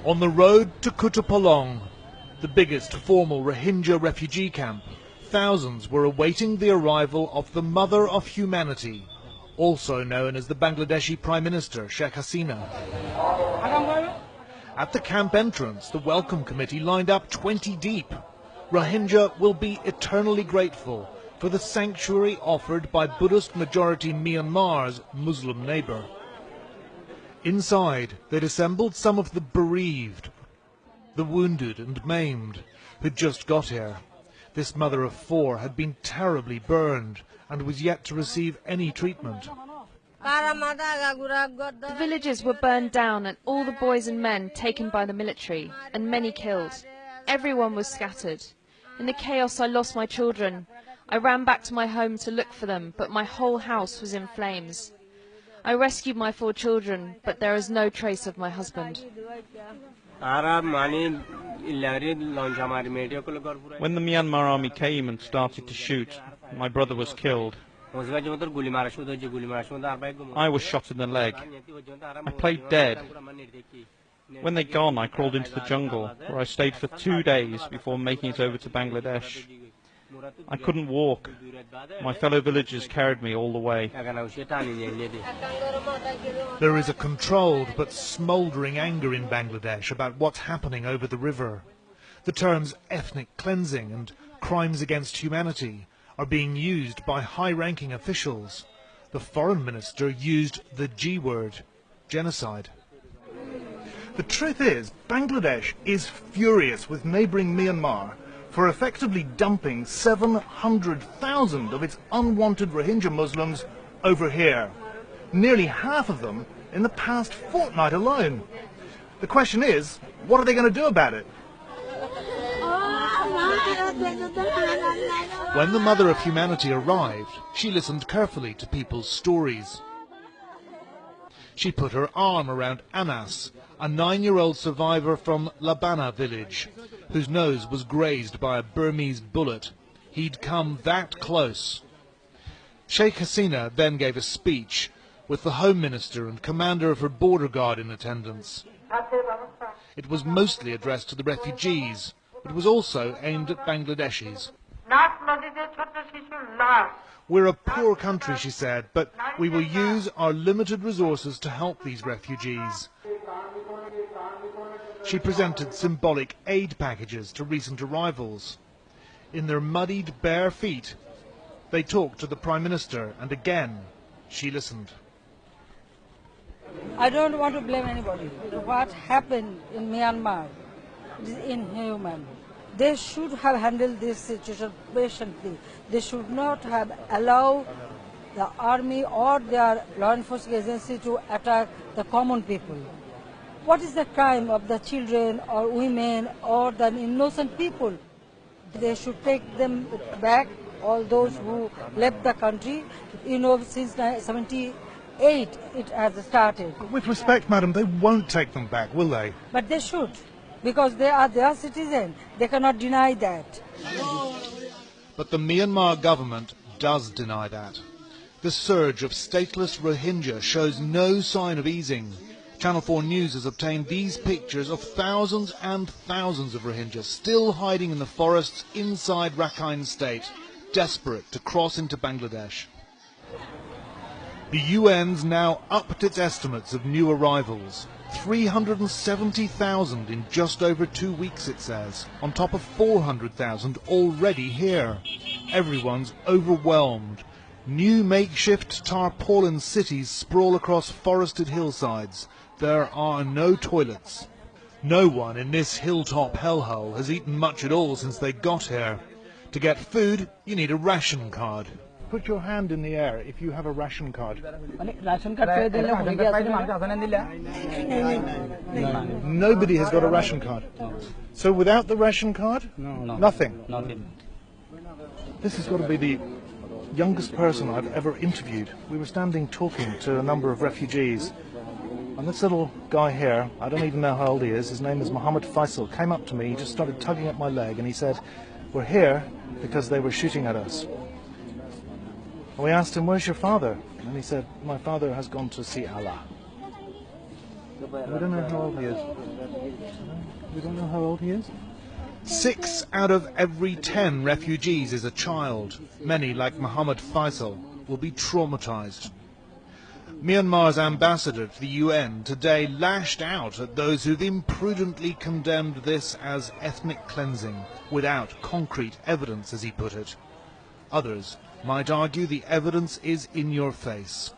On the road to Kutupalong, the biggest formal Rohingya refugee camp, thousands were awaiting the arrival of the Mother of Humanity, also known as the Bangladeshi Prime Minister, Sheikh Hasina. At the camp entrance, the welcome committee lined up 20 deep. Rohingya will be eternally grateful for the sanctuary offered by Buddhist-majority Myanmar's Muslim neighbour. Inside, they'd assembled some of the bereaved, the wounded and maimed, who'd just got here. This mother of 4 had been terribly burned and was yet to receive any treatment. The villages were burned down and all the boys and men taken by the military, and many killed. Everyone was scattered. In the chaos I lost my children. I ran back to my home to look for them, but my whole house was in flames. I rescued my 4 children, but there is no trace of my husband. When the Myanmar army came and started to shoot, my brother was killed. I was shot in the leg. I played dead. When they'd gone, I crawled into the jungle, where I stayed for 2 days before making it over to Bangladesh. I couldn't walk. My fellow villagers carried me all the way. There is a controlled but smouldering anger in Bangladesh about what's happening over the river. The terms ethnic cleansing and crimes against humanity are being used by high-ranking officials. The foreign minister used the G word, genocide. The truth is, Bangladesh is furious with neighbouring Myanmar for effectively dumping 700,000 of its unwanted Rohingya Muslims over here. Nearly half of them in the past fortnight alone. The question is, what are they going to do about it? When the Mother of Humanity arrived, she listened carefully to people's stories. She put her arm around Anas, a 9-year-old survivor from Labana village, whose nose was grazed by a Burmese bullet. He'd come that close. Sheikh Hasina then gave a speech, with the Home Minister and commander of her border guard in attendance. It was mostly addressed to the refugees, but was also aimed at Bangladeshis. We're a poor country, she said, but we will use our limited resources to help these refugees. She presented symbolic aid packages to recent arrivals. In their muddied, bare feet, they talked to the Prime Minister, and again, she listened. I don't want to blame anybody. What happened in Myanmar is inhuman. They should have handled this situation patiently. They should not have allowed the army or their law enforcement agency to attack the common people. What is the crime of the children or women or the innocent people? They should take them back, all those who left the country. You know, since 1978 it has started. With respect, madam, they won't take them back, will they? But they should, because they are their citizens. They cannot deny that. But the Myanmar government does deny that. The surge of stateless Rohingya shows no sign of easing. Channel 4 News has obtained these pictures of thousands and thousands of Rohingya still hiding in the forests inside Rakhine State, desperate to cross into Bangladesh. The UN's now upped its estimates of new arrivals. 370,000 in just over 2 weeks, it says, on top of 400,000 already here. Everyone's overwhelmed. New makeshift tarpaulin cities sprawl across forested hillsides. There are no toilets. No one in this hilltop hellhole has eaten much at all since they got here. To get food, you need a ration card. Put your hand in the air if you have a ration card. Nobody has got a ration card. So without the ration card? No. Nothing? Nothing. This has got to be the youngest person I've ever interviewed. We were standing talking to a number of refugees. And this little guy here, I don't even know how old he is, his name is Mohammed Faisal, came up to me, he just started tugging at my leg and he said, "We're here because they were shooting at us." And we asked him, "Where's your father?" And he said, "My father has gone to see Allah." We don't know how old he is. We don't know how old he is. 6 out of every 10 refugees is a child. Many, like Mohammed Faisal, will be traumatized. Myanmar's ambassador to the UN today lashed out at those who've imprudently condemned this as ethnic cleansing, without concrete evidence, as he put it. Others might argue the evidence is in your face.